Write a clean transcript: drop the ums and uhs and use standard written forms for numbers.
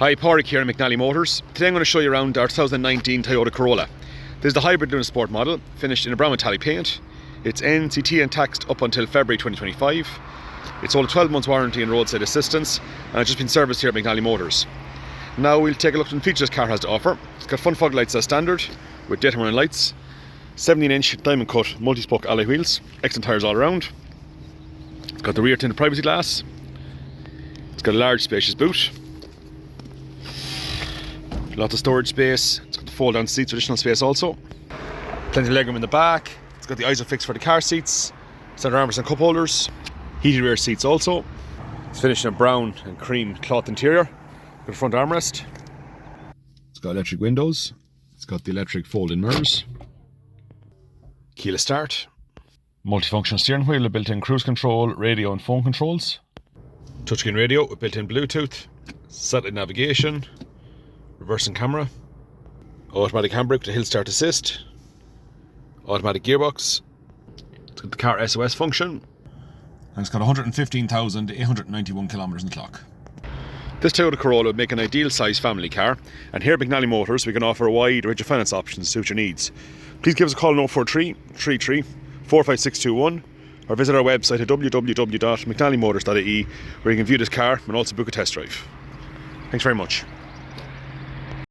Hi, Pádraig here at McNally Motors. Today I'm going to show you around our 2019 Toyota Corolla. This is the hybrid Luna Sport model, finished in a brown metallic paint. It's NCT and taxed up until February 2025. It's all a 12 months warranty and roadside assistance, and it's just been serviced here at McNally Motors. Now we'll take a look at the features this car has to offer. It's got front fog lights as standard, with daytime running lights, 17-inch diamond cut multi-spoke alloy wheels, excellent tyres all around. It's got the rear tinted privacy glass. It's got a large spacious boot. Lots of storage space. It's got the fold down seats with additional space also. Plenty of legroom in the back. It's got the ISOFIX for the car seats, centre armrests and cup holders, heated rear seats also. It's finished in a brown and cream cloth interior with a front armrest. It's got electric windows. It's got the electric fold-in mirrors. Keyless start. Multifunction steering wheel with built-in cruise control, radio and phone controls. Touchscreen radio with built-in Bluetooth, satellite navigation, reversing camera, automatic handbrake with a hill start assist, automatic gearbox. It's got the car SOS function, and it's got 115,891 kilometers on the clock. This Toyota Corolla would make an ideal size family car, and here at McNally Motors we can offer a wide range of finance options to suit your needs. Please give us a call on 043 33 45621 or visit our website at www.mcnallymotors.ie, where you can view this car and also book a test drive. Thanks very much.